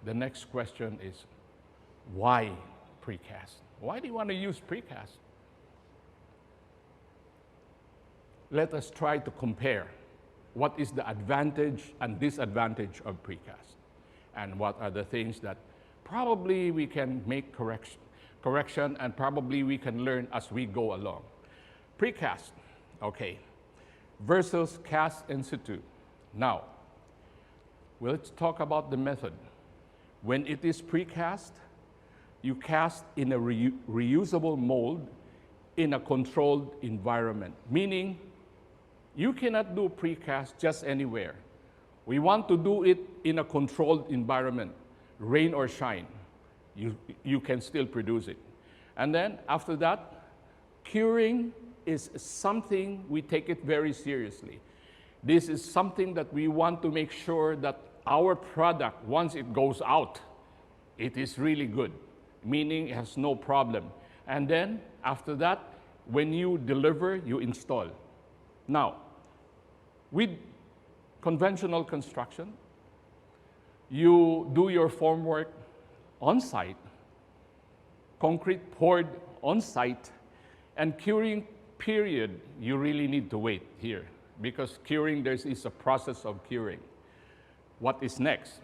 the next question is, why precast? Why do you want to use precast? Let us try to compare what is the advantage and disadvantage of precast, and what are the things that probably we can make correction and probably we can learn as we go along. Precast, okay, versus cast in situ. Now, let's talk about the method. When it is precast, you cast in a reusable mold in a controlled environment, meaning you cannot do precast just anywhere. We want to do it in a controlled environment, rain or shine. You can still produce it. And then after that, curing is something we take it very seriously. This is something that we want to make sure that our product, once it goes out, it is really good, meaning it has no problem. And then after that, when you deliver, you install. Now, with conventional construction, you do your formwork on site, concrete poured on site, and curing period, you really need to wait here, because curing, there is a process of curing. What is next?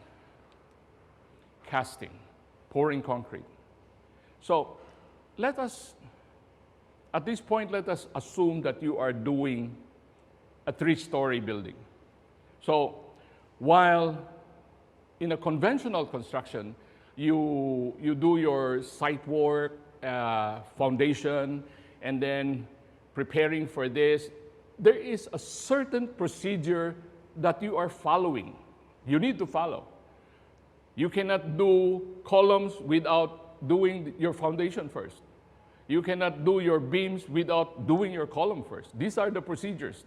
Casting, pouring concrete. So let us, at this point, let us assume that you are doing a 3-story building. So while in a conventional construction, you do your site work, foundation, and then preparing for this, there is a certain procedure that you are following. You need to follow. You cannot do columns without doing your foundation first. You cannot do your beams without doing your column first. These are the procedures.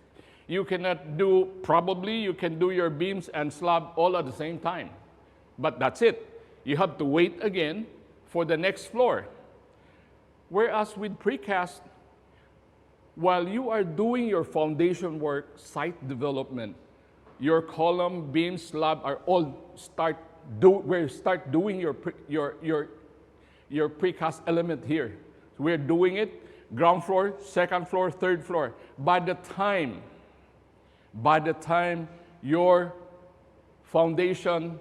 You cannot do, probably you can do your beams and slab all at the same time. But that's it. You have to wait again for the next floor. Whereas with precast, while you are doing your foundation work, site development, your column, beam, slab are all start doing your precast element here. So we're doing it, ground floor, second floor, third floor. By the time your foundation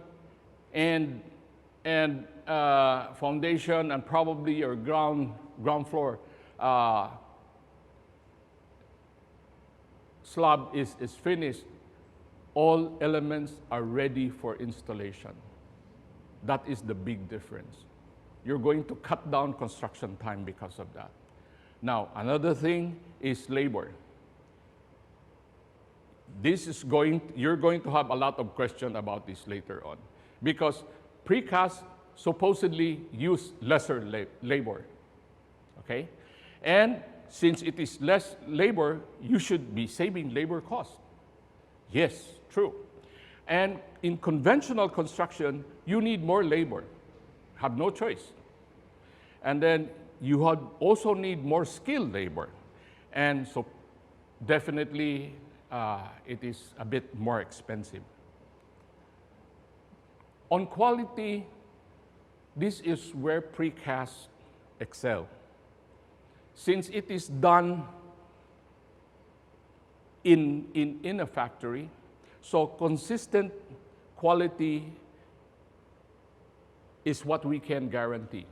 and probably your ground floor slab is finished, all elements are ready for installation. That is the big difference. You're going to cut down construction time because of that. Now, another thing is labor. You're going to have a lot of questions about this later on, because precast supposedly use lesser labor, okay? And since it is less labor, you should be saving labor costs. Yes, true. And in conventional construction, you need more labor. Have no choice. And then you also need more skilled labor. And so definitely it is a bit more expensive. On quality, this is where precast excel. Since it is done in a factory, so consistent quality is what we can guarantee.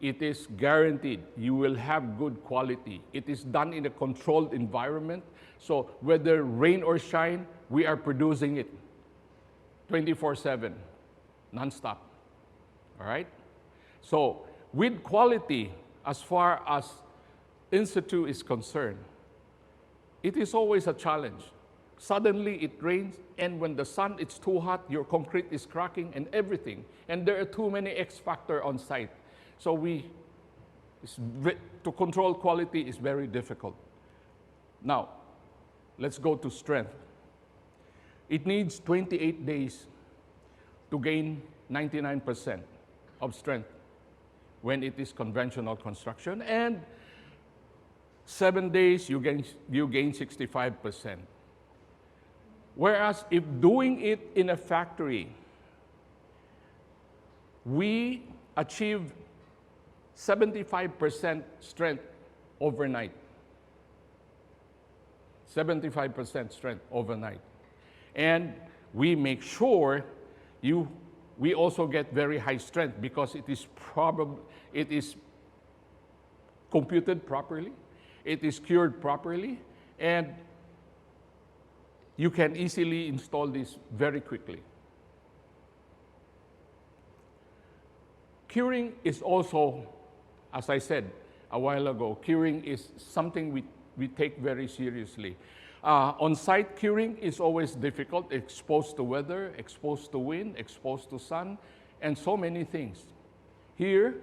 It is guaranteed you will have good quality. It is done in a controlled environment, so whether rain or shine, we are producing it 24/7, nonstop. All right? So with quality, as far as in situ is concerned, it is always a challenge. Suddenly it rains, and when the sun is too hot, your concrete is cracking and everything. And there are too many X factors on site. So to control quality is very difficult. Now, let's go to strength. It needs 28 days to gain 99% of strength when it is conventional construction, and 7 days you gain 65%. Whereas if doing it in a factory, we achieve 75% strength overnight. 75% strength overnight. And we make sure we also get very high strength because it is computed properly, it is cured properly, and you can easily install this very quickly. Curing is also, as I said a while ago, curing is something we take very seriously. On-site curing is always difficult, exposed to weather, exposed to wind, exposed to sun, and so many things. Here,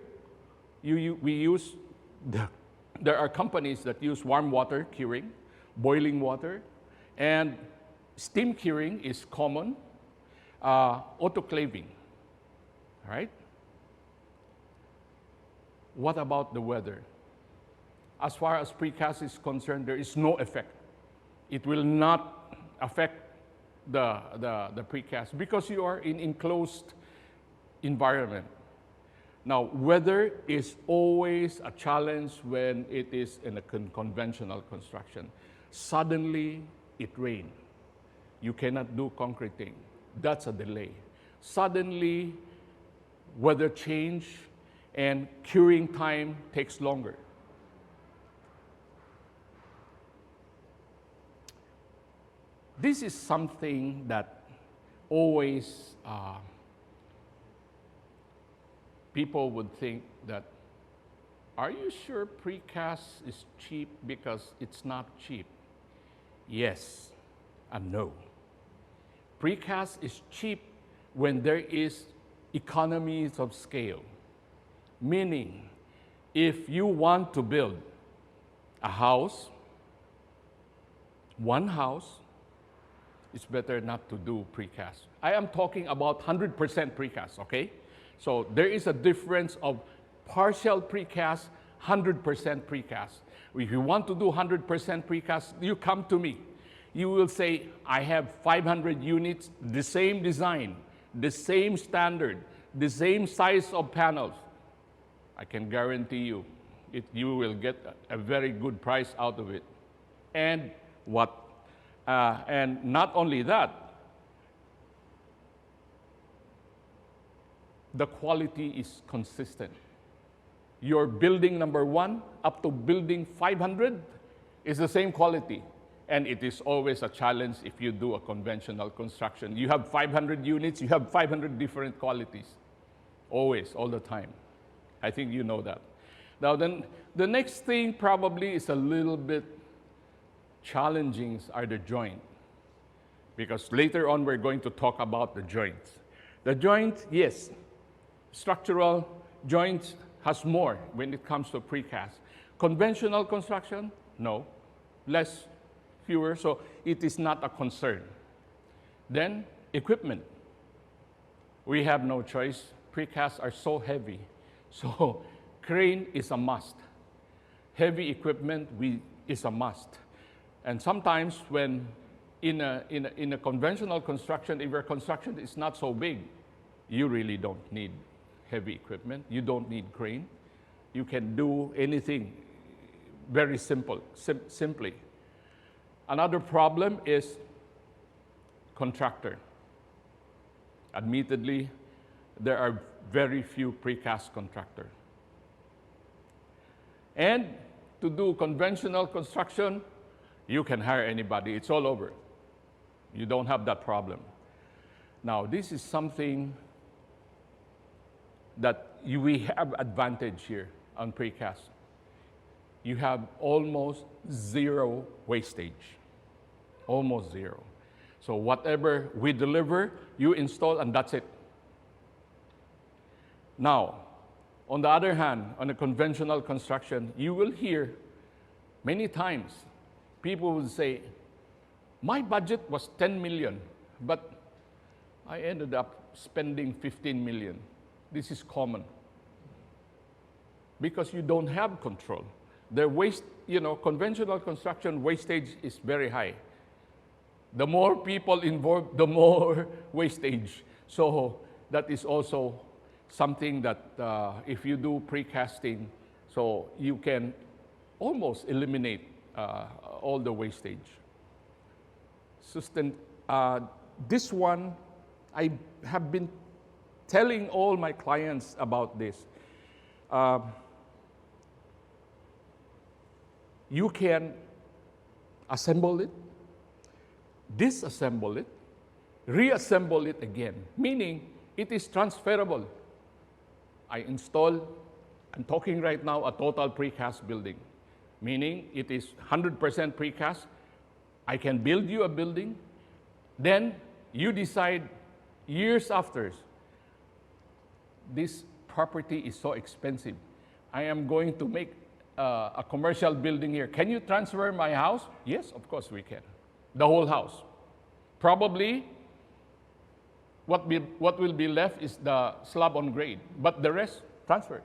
there are companies that use warm water curing, boiling water, and steam curing is common, autoclaving, right? What about the weather? As far as precast is concerned, there is no effect. It will not affect the precast because you are in enclosed environment. Now, weather is always a challenge when it is in a conventional construction. Suddenly, it rains. You cannot do concreting. That's a delay. Suddenly, weather change and curing time takes longer. This is something that always people would think that, are you sure precast is cheap because it's not cheap? Yes and no. Precast is cheap when there is economies of scale. Meaning, if you want to build a house, one house, it's better not to do precast. I am talking about 100% precast, okay? So there is a difference of partial precast, 100% precast. If you want to do 100% precast, you come to me. You will say, I have 500 units, the same design, the same standard, the same size of panels. I can guarantee you, you will get a very good price out of it. And and not only that, the quality is consistent. Your building number 1 up to building 500 is the same quality. And it is always a challenge if you do a conventional construction. You have 500 units, you have 500 different qualities. Always, all the time. I think you know that. Now then, the next thing probably is a little bit challenging are the joint. Because later on we're going to talk about the joints. The joint, yes, structural joints has more when it comes to precast. Conventional construction, no, fewer, so it is not a concern. Then, equipment. We have no choice. Precasts are so heavy. So, crane is a must. Heavy equipment is a must. And sometimes when in a conventional construction, if your construction is not so big, you really don't need heavy equipment. You don't need crane. You can do anything very simply. Another problem is contractor. Admittedly, there are very few precast contractors. And to do conventional construction, you can hire anybody. It's all over. You don't have that problem. Now, this is something that we have advantage here on precast. You have almost zero wastage. Almost zero. So whatever we deliver, you install, and that's it. Now, on the other hand, on a conventional construction, you will hear many times people will say, my budget was 10 million, but I ended up spending 15 million. This is common. Because you don't have control. The conventional construction wastage is very high. The more people involved, the more wastage. So that is also something that if you do precasting, so you can almost eliminate all the wastage. This one, I have been telling all my clients about this. You can assemble it, disassemble it, reassemble it again, meaning it is transferable. I'm talking right now, a total precast building, meaning it is 100% precast. I can build you a building, then you decide years after, this property is so expensive. I am going to make a commercial building here. Can you transfer my house? Yes, of course we can. The whole house. Probably what will be left is the slab on grade, but the rest transferred.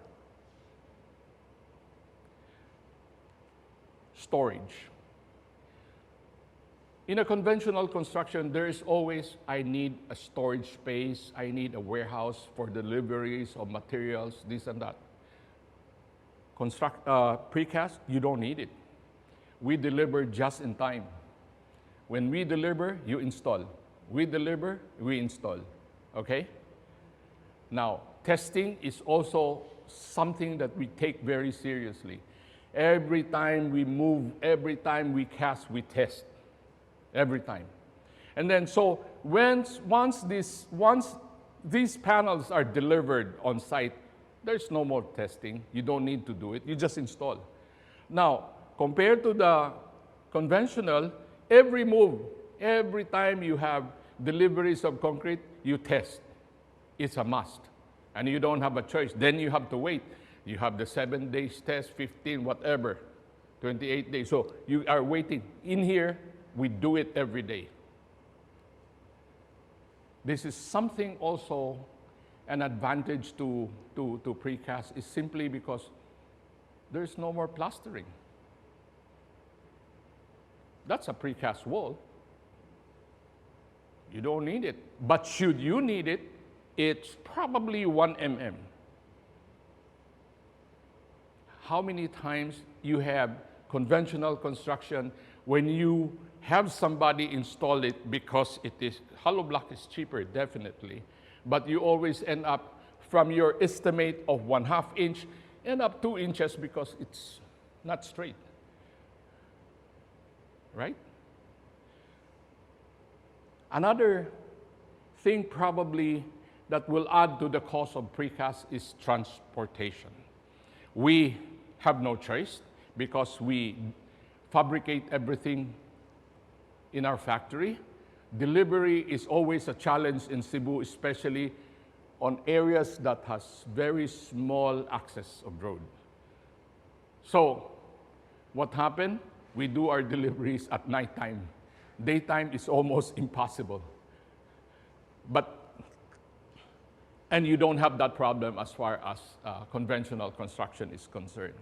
Storage. In a conventional construction, there is always, I need a storage space, I need a warehouse for deliveries of materials, this and that. Precast, you don't need it. We deliver just in time. When we deliver, you install. We deliver, we install, okay? Now, testing is also something that we take very seriously. Every time we move, every time we cast, we test. Every time. And then, so once these panels are delivered on site, there's no more testing. You don't need to do it. You just install. Now, compared to the conventional, every move, every time you have deliveries of concrete, you test. It's a must. And you don't have a choice. Then you have to wait. You have the 7 days test, 15, whatever, 28 days. So you are waiting. In here, we do it every day. This is something also, an advantage to precast is simply because there's no more plastering. That's a precast wall. You don't need it. But should you need it, it's probably 1 mm. How many times you have conventional construction when you have somebody install it because it is, hollow block is cheaper, definitely. But you always end up from your estimate of 1/2 inch, end up 2 inches because it's not straight. Right? Another thing probably that will add to the cost of precast is transportation. We have no choice because we fabricate everything in our factory. Delivery is always a challenge in Cebu, especially on areas that has very small access of road. So what happened? We do our deliveries at nighttime. Daytime is almost impossible. And you don't have that problem as far as conventional construction is concerned.